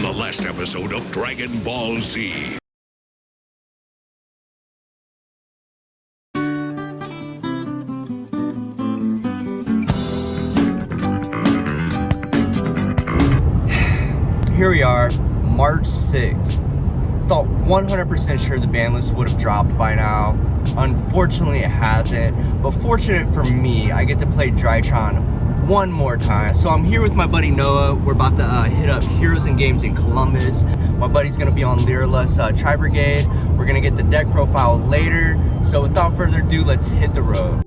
on the last episode of Dragon Ball Z. Here we are, March 6th. Thought 100% sure the ban list would have dropped by now. Unfortunately, it hasn't. But fortunate for me, I get to play Drytron one more time. So I'm here with my buddy Noah. We're about to hit up Heroes and Games in Columbus. My buddy's gonna be on Lyrilusc Tri Brigade. We're gonna get the deck profile later. So without further ado, let's hit the road.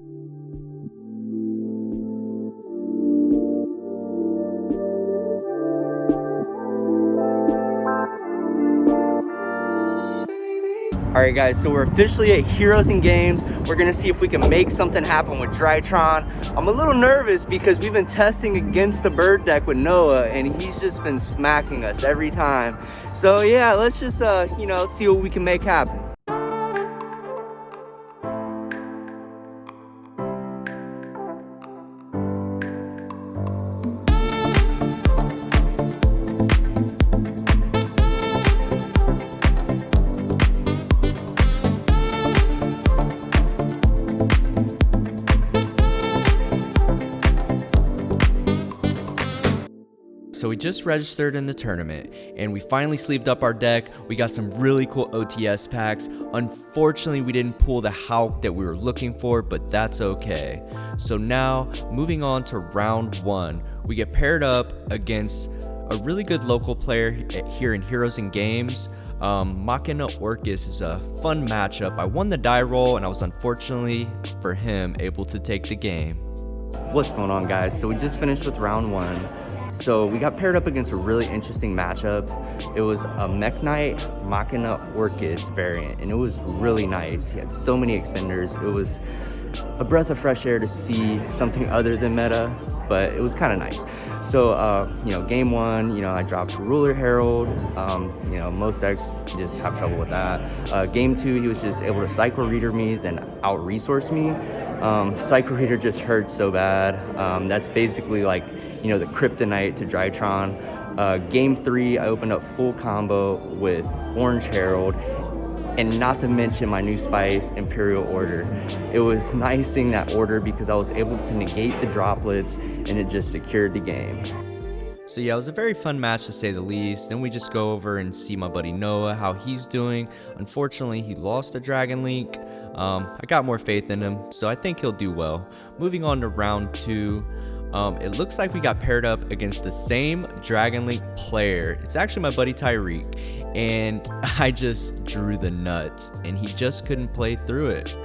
Alright guys, so we're officially at Heroes and Games. We're gonna see if we can make something happen with Drytron. I'm a little nervous because we've been testing against the bird deck with Noah and he's just been smacking us every time. So yeah, let's just see what we can make happen. So we just registered in the tournament and we finally sleeved up our deck. We got some really cool OTS packs. Unfortunately, we didn't pull the Hulk that we were looking for, but that's okay. So now moving on to round 1, we get paired up against a really good local player here in Heroes and Games. Machina Orcus is a fun matchup. I won the die roll and I was unfortunately for him able to take the game. What's going on guys? So we just finished with round 1. So we got paired up against a really interesting matchup. It was a Mech Knight Machina Orcus variant, and it was really nice. He had so many extenders. It was a breath of fresh air to see something other than meta, but it was kind of nice. So, game 1, I dropped Ruler Herald. Most decks just have trouble with that. Game 2, he was just able to Psycho Reader me, then out-resource me. Psycho Reader just hurt so bad. That's basically like, the kryptonite to Drytron. Game 3, I opened up full combo with Orange Herald, and not to mention my new spice, Imperial Order. It was nice seeing that order because I was able to negate the droplets and it just secured the game. So yeah, it was a very fun match to say the least. Then we just go over and see my buddy Noah, how he's doing. Unfortunately, he lost the Dragon Link. I got more faith in him, so I think he'll do well. Moving on to round 2. It looks like we got paired up against the same Dragon Link player. It's actually my buddy Tyreek, and I just drew the nuts, and he just couldn't play through it.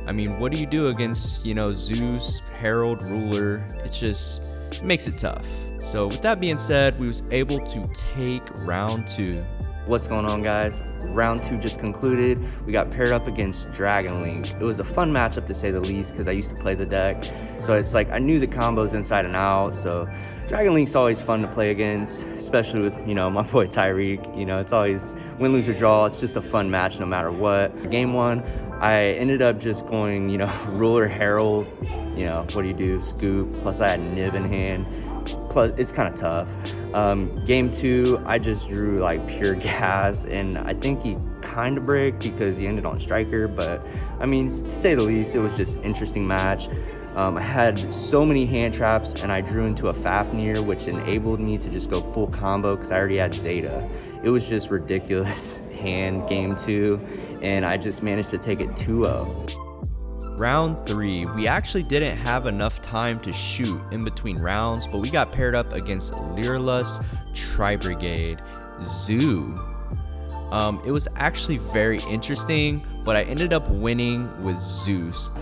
I mean, what do you do against, Zeus, Herald, Ruler? It makes it tough. So with that being said, we was able to take round 2. What's going on guys? Round 2 just concluded. We got paired up against Dragon Link. It was a fun matchup to say the least because I used to play the deck. So it's like I knew the combos inside and out. So Dragon Link's always fun to play against, especially with, my boy Tyreek. It's always win, lose, or draw. It's just a fun match no matter what. Game 1, I ended up just going, Ruler Herald. What do you do? Scoop. Plus I had Nib in hand. Plus it's kind of tough. Game 2, I just drew like pure gas, and I think he kind of bricked because he ended on striker, but I mean, to say the least, it was just an interesting match. I had so many hand traps and I drew into a Fafnir, which enabled me to just go full combo because I already had Zeta. It was just ridiculous hand game 2, and I just managed to take it 2-0. Round 3, we actually didn't have enough time to shoot in between rounds, but we got paired up against Lyrilusc Tri Brigade Zoo. It was actually very interesting, but I ended up winning with Zeus.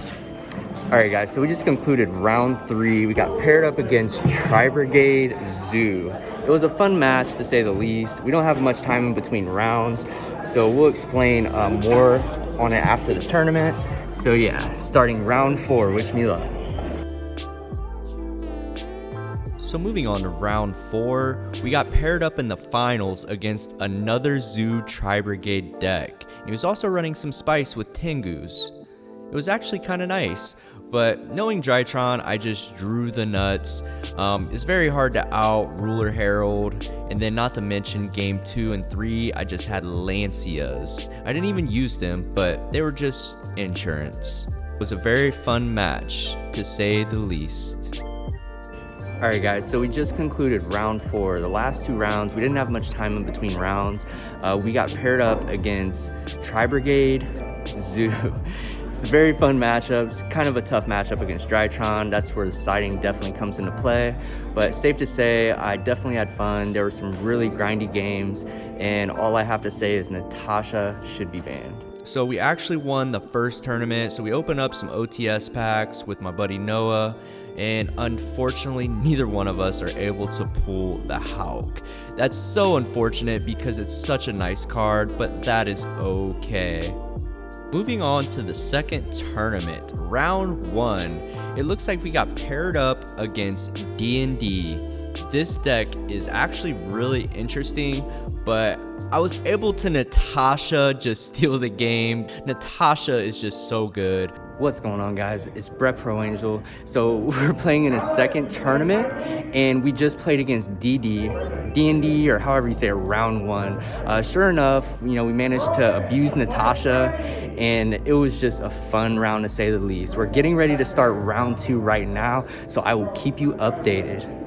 Alright guys, so we just concluded round 3. We got paired up against Tri Brigade Zoo. It was a fun match to say the least. We don't have much time in between rounds, so we'll explain more on it after the tournament. So yeah, starting round 4, wish me luck. So moving on to round 4, we got paired up in the finals against another Zoo Tri Brigade deck. He was also running some spice with Tengus. It was actually kind of nice, but knowing Drytron, I just drew the nuts. It's very hard to out Ruler Herald, and then not to mention game 2 and 3, I just had Lancias. I didn't even use them, but they were just insurance. It was a very fun match, to say the least. Alright guys, so we just concluded round 4. The last 2 rounds, we didn't have much time in between rounds. We got paired up against Tri Brigade, Zoo. It's a very fun matchup. It's kind of a tough matchup against Drytron. That's where the siding definitely comes into play. But safe to say, I definitely had fun. There were some really grindy games, and all I have to say is Natasha should be banned. So we actually won the first tournament. So we opened up some OTS packs with my buddy Noah, and unfortunately neither one of us are able to pull the Hawk. That's so unfortunate because it's such a nice card, but that is okay. Moving on to the second tournament, round 1, it looks like we got paired up against D&D. This deck is actually really interesting, but I was able to Natasha just steal the game. Natasha is just so good. What's going on, guys? It's Brett Pro Angel. So we're playing in a second tournament, and we just played against D&D, or however you say it, round 1. Sure enough, you know, we managed to abuse Natasha, and it was just a fun round to say the least. We're getting ready to start round 2 right now, so I will keep you updated.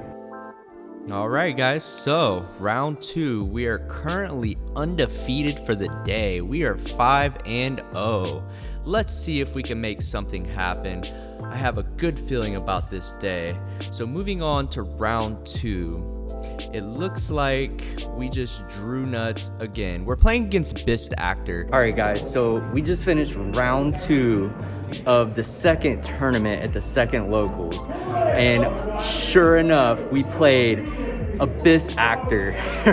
Alright guys, so round 2, we are currently undefeated for the day. We are 5-0. Let's see if we can make something happen. I have a good feeling about this day. So moving on to round 2, it looks like we just drew nuts again. We're playing against Bist Actor. Alright guys, so we just finished round 2 of the second tournament at the second locals, and sure enough, we played Abyss Actor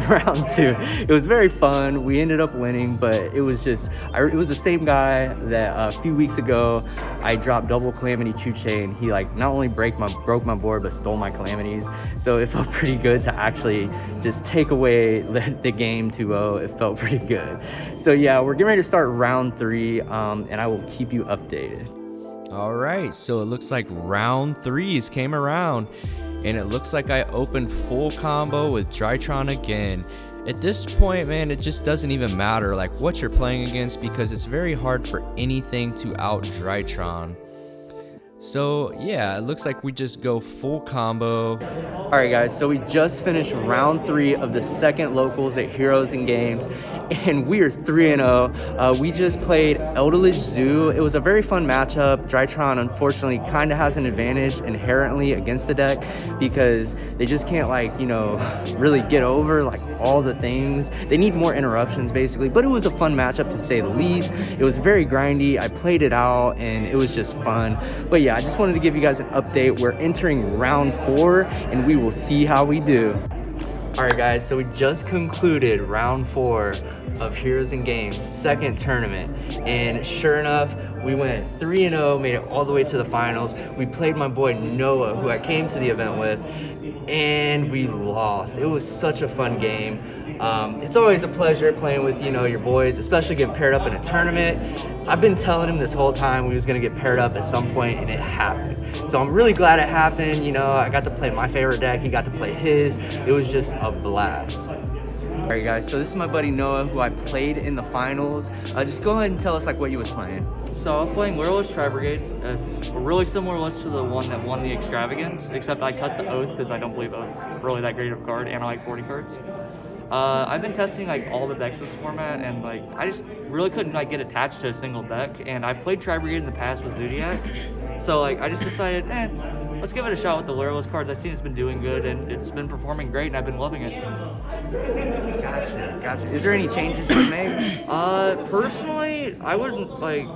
round 2. It was very fun. We ended up winning, but it was just, it was the same guy that a few weeks ago I dropped double Calamity Chew Chain. He like not only broke my board, but stole my Calamities. So it felt pretty good to actually just take away the game 2-0. It felt pretty good. So yeah, we're getting ready to start round 3, and I will keep you updated. All right, so it looks like round 3s came around, and it looks like I opened full combo with Drytron again. At this point, man, it just doesn't even matter like what you're playing against, because it's very hard for anything to out Drytron. So yeah, it looks like we just go full combo. Alright guys, so we just finished round 3 of the second locals at Heroes and Games, and we are 3-0. We just played Eldritch Zoo. It was a very fun matchup. Drytron unfortunately kind of has an advantage inherently against the deck, because they just can't, like, you know, really get over like all the things. They need more interruptions basically, but it was a fun matchup to say the least. It was very grindy. I played it out and it was just fun. But yeah, I just wanted to give you guys an update. We're entering round 4 and we will see how we do. Alright guys, so we just concluded round 4 of Heroes and Games second tournament, and sure enough, we went 3-0, made it all the way to the finals. We played my boy Noah, who I came to the event with, and we lost. It was such a fun game. It's always a pleasure playing with, you know, your boys, especially getting paired up in a tournament. I've been telling him this whole time we was gonna get paired up at some point, and it happened. So I'm really glad it happened. You know, I got to play my favorite deck, he got to play his. It was just a blast. Alright guys, so this is my buddy Noah, who I played in the finals. Just go ahead and tell us like what you was playing. So I was playing Lyrilusc Tri Brigade. It's a really similar list to the one that won the Extravagance, except I cut the Oath because I don't believe Oath's really that great of a card, and I like 40 cards. I've been testing like all the decks this format, and like I just really couldn't like get attached to a single deck. And I've played Tri Brigade in the past with Zodiac, so like I just decided, let's give it a shot with the Lyrilusc cards. I've seen it's been doing good and it's been performing great, and I've been loving it. Gotcha. Is there any changes you made? Personally, I wouldn't like.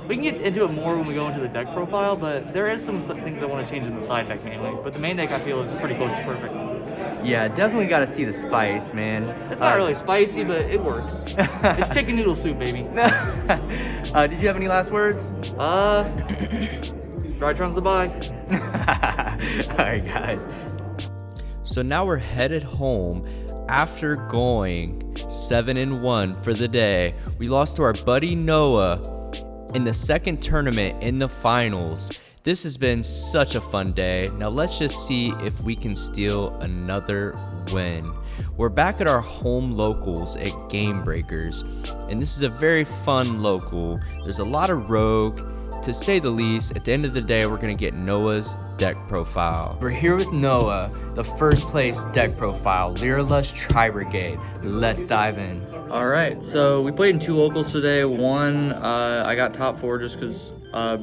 We can get into it more when we go into the deck profile, but there is some things I want to change in the side deck mainly. But the main deck I feel is pretty close to perfect. Yeah, definitely got to see the spice, man. It's not really spicy, but it works. It's chicken noodle soup, baby. Did you have any last words? Drytron's the buy. Alright guys. So now we're headed home after going 7-1 for the day. We lost to our buddy Noah, in the second tournament in the finals. This has been such a fun day. Now let's just see if we can steal another win. We're back at our home locals at Game Breakers, and this is a very fun local. There's a lot of rogue, to say the least. At the end of the day, we're gonna get Noah's deck profile. We're here with Noah, the first place deck profile, Lyrilusc Tri Brigade. Let's dive in. All right, so we played in 2 locals today. One, I got top 4 just because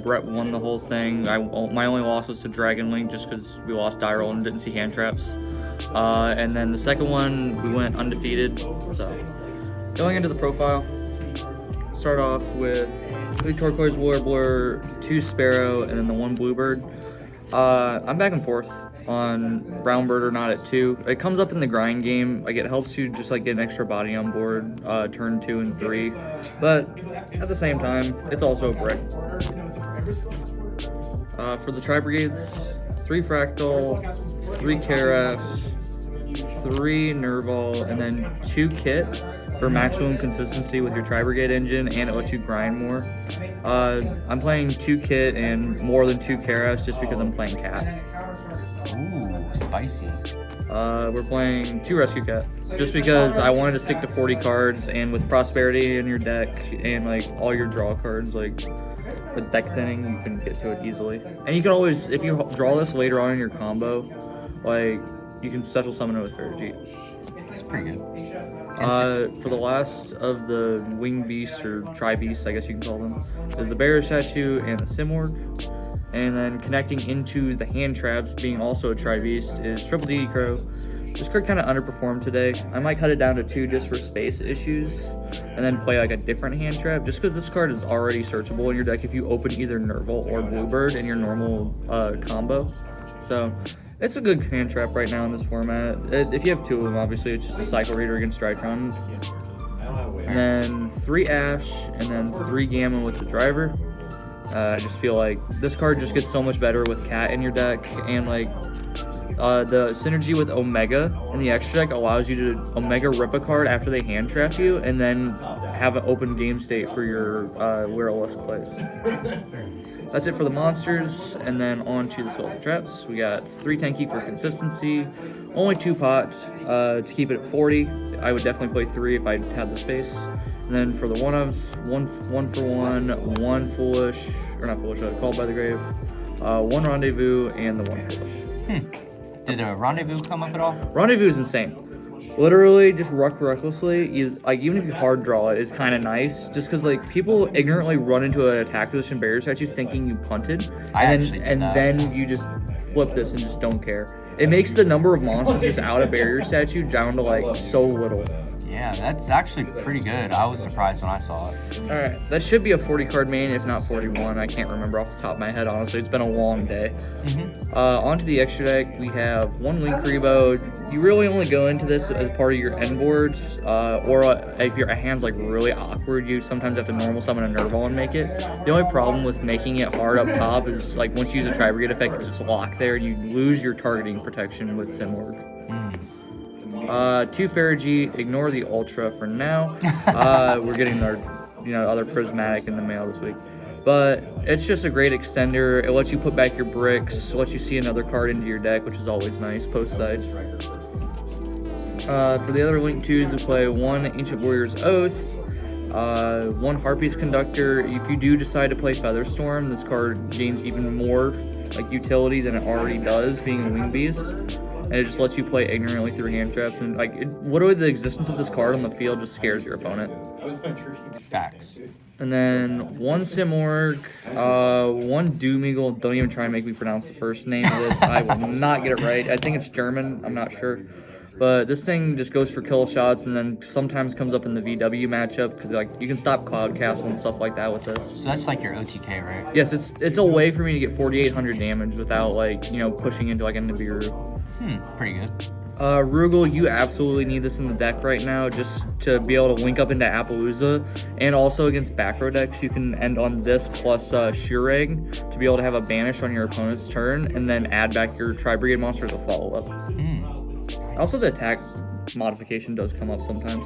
Brett won the whole thing. My only loss was to Dragon Link just because we lost die roll and didn't see hand traps. And then the second one, we went undefeated. So going into the profile, start off with 3 turquoise warbler, 2 sparrow, and then the 1 bluebird. I'm back and forth on brown bird or not at 2. It comes up in the grind game. Like, it helps you just like get an extra body on board turn 2 and 3, but at the same time it's also a brick. For the tri brigades, 3 fractal, 3 Karas, 3 nerval, and then 2 kit for maximum consistency with your tri brigade engine, and it lets you grind more. I'm playing 2 kit and more than 2 Karas just because I'm playing cat. Ooh, spicy. We're playing 2 rescue cat just because I wanted to stick to 40 cards, and with prosperity in your deck and like all your draw cards, like with deck thinning, you can get to it easily. And you can always, if you draw this later on in your combo, like you can special summon it with Fray. It's pretty good. For the last of the wing beasts, or tri beasts I guess you can call them, is the barrier statue and the Cimoooooo. And then connecting into the hand traps, being also a tri beast, is triple D crow. This card kind of underperformed today. I might cut it down to 2 just for space issues, and then play like a different hand trap, just because this card is already searchable in your deck if you open either Nerval or Bluebird in your normal combo. So it's a good hand trap right now in this format. If you have 2 of them, obviously it's just a cycle reader against Drytron. And then 3 Ash, and then 3 Gamma with the driver. I just feel like this card just gets so much better with cat in your deck, and like the synergy with Omega in the extra deck allows you to Omega rip a card after they hand trap you, and then have an open game state for your Lyrilusc plays. That's it for the monsters, and then on to the spells and traps. We got 3 Tenki for consistency, only 2 pot to keep it at 40. I would definitely play 3 if I had the space. And then for the one-ofs, 1 for 1, 1 foolish, or not foolish, called by the grave, 1 rendezvous, and the 1 foolish. Did a rendezvous come up at all? Rendezvous is insane. Literally, just ruck recklessly. Even if you hard draw it, is kind of nice. Just because like people ignorantly run into an attack position barrier statue thinking you punted, and then you just flip this and just don't care. It makes the number of monsters just out of barrier statue down to like so little. Yeah, that's actually pretty good. I was surprised when I saw it. Alright, that should be a 40 card main, if not 41. I can't remember off the top of my head, honestly. It's been a long day. Onto the extra deck, we have 1 Link Rebo. You really only go into this as part of your end boards, or if your hand's like really awkward, you sometimes have to normal summon a Nerval and make it. The only problem with making it hard up top is like once you use a Tri Brigade effect, it's just locked there, and you lose your targeting protection with Cimoooooo. 2 Faragi, ignore the Ultra for now. We're getting our other Prismatic in the mail this week. But it's just a great extender. It lets you put back your bricks, lets you see another card into your deck, which is always nice, post side. For the other Link 2s, we play 1 Ancient Warrior's Oath, 1 Harpy's Conductor. If you do decide to play Featherstorm, this card gains even more like utility than it already does, being a Wing Beast. And it just lets you play ignorantly through hand traps, and like literally the existence of this card on the field just scares your opponent. Facts. And then 1 Cimoooooo, 1 Doomeagle. Don't even try and make me pronounce the first name of this. I will not get it right. I think it's German. I'm not sure. But this thing just goes for kill shots, and then sometimes comes up in the VW matchup because like you can stop Cloud Castle and stuff like that with this. So that's like your OTK, right? Yes, it's a way for me to get 4,800 damage without like pushing into like a Nibiru. Pretty good. Rugal, you absolutely need this in the deck right now just to be able to link up into Appaloosa, and also against back row decks you can end on this plus Shireg to be able to have a banish on your opponent's turn and then add back your Tri Brigade monster as a follow-up. Also the attack modification does come up sometimes.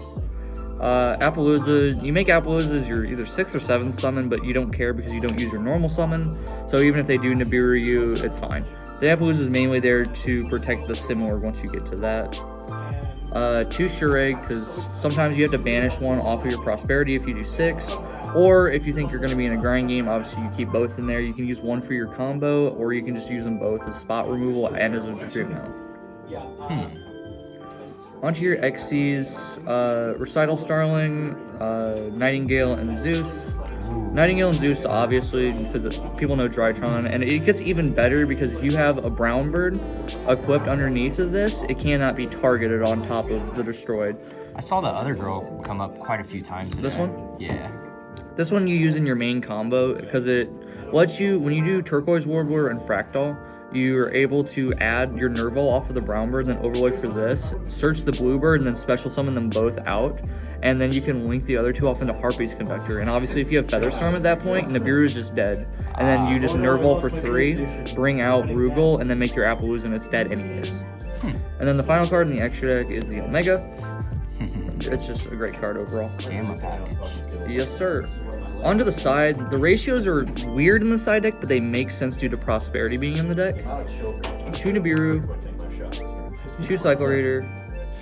Appaloosa, you make Appaloosas your either 6th or 7th summon, but you don't care because you don't use your normal summon. So even if they do Nibiru you, it's fine. The Appaloosa is mainly there to protect the Cimoooooo once you get to that. 2 Shureg, because sometimes you have to banish one off of your Prosperity if you do 6. Or if you think you're going to be in a grind game, obviously you keep both in there. You can use one for your combo, or you can just use them both as spot removal and as a retreat mount. Onto your XCs, Recital Starling, Nightingale, and Zeus. Nightingale and Zeus, obviously, because people know Drytron, and it gets even better because if you have a brown bird equipped underneath of this, it cannot be targeted on top of the destroyed. I saw the other girl come up quite a few times today. This one? Yeah. This one you use in your main combo because it lets you, when you do Turquoise Warbler and Fractal, you're able to add your Nerval off of the brown bird, then overlay for this, search the blue bird, and then special summon them both out. And then you can link the other two off into Harpy's Conductor. And obviously if you have Featherstorm at that point, Nibiru is just dead. And then you just Nerval for 3, bring out Rugal, and then make your Appaloosa and it's dead anyways. And then the final card in the extra deck is the Omega. It's just a great card overall. Gamma package. Yes, sir. Onto the side, the ratios are weird in the side deck, but they make sense due to Prosperity being in the deck. 2 Nibiru, 2 Cycle Raider,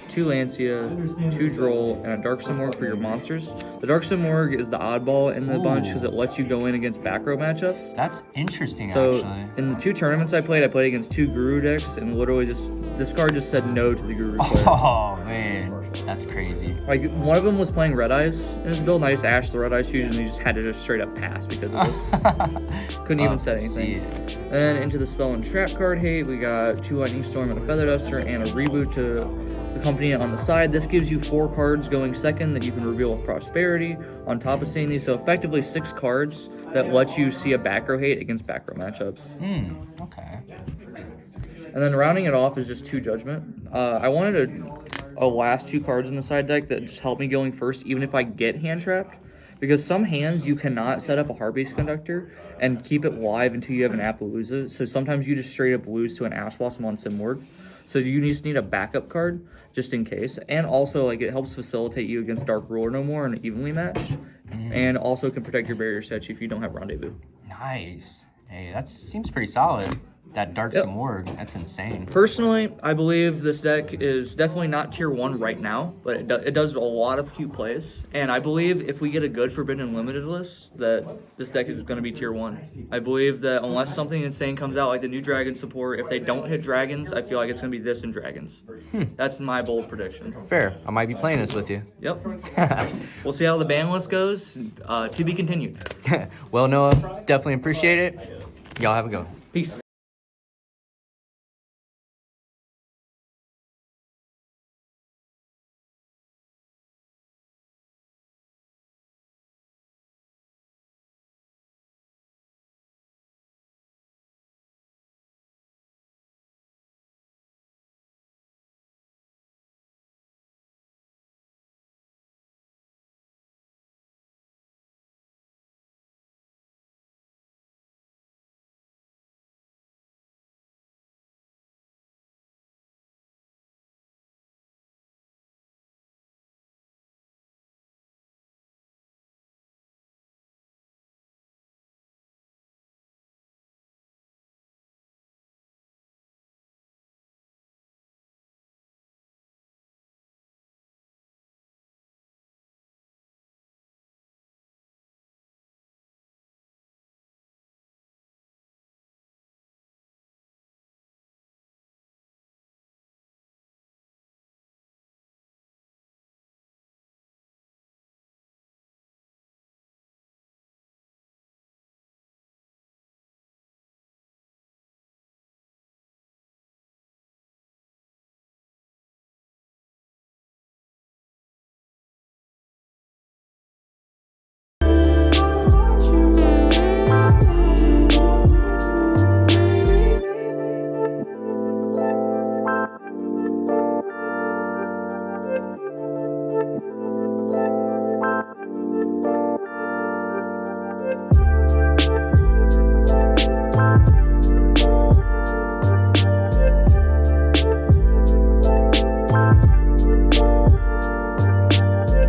2 Lancia, 2 Droll, and a Dark Cimoooooo for your monsters. The Dark Cimoooooo is the oddball in the bunch because it lets you go in against back row matchups. That's interesting, So actually. in the 2 tournaments I played against 2 Guru decks, and literally just this card just said no to the Guru player. Oh, man. That's crazy. Like, one of them was playing Red Eyes in his build, and I just ashed the Red Eyes fusion, and he just had to just straight up pass because of this. Couldn't even set anything. Then into the Spell and Trap card hate, we got 2 Lightning Storm and a Feather Duster, and a Reboot to accompany it on the side. This gives you 4 cards going second that you can reveal with Prosperity on top of seeing these. So effectively 6 cards that let you see a back row hate against back row matchups. Okay. And then rounding it off is just 2 Judgment. I wanted a last 2 cards in the side deck that just help me going first, even if I get hand trapped. Because some hands you cannot set up a Heartbeast Conductor and keep it live until you have an Appaloosa. So sometimes you just straight up lose to an Ash Blossom on Cimoooooo. So you just need a backup card just in case. And also, like, it helps facilitate you against Dark Ruler no more and evenly matched. And also can protect your barrier statue if you don't have Rendezvous. Nice. Hey, that seems pretty solid. That Dark Cimoooooo, that's insane. Personally, I believe this deck is definitely not tier 1 right now, but it does a lot of cute plays. And I believe if we get a good Forbidden Unlimited list, that this deck is going to be tier 1. I believe that unless something insane comes out, like the new Dragon support, if they don't hit Dragons, I feel like it's going to be this and Dragons. That's my bold prediction. Fair. I might be playing this with you. Yep. We'll see how the ban list goes. To be continued. Well, Noah, definitely appreciate it. Y'all have a go. Peace.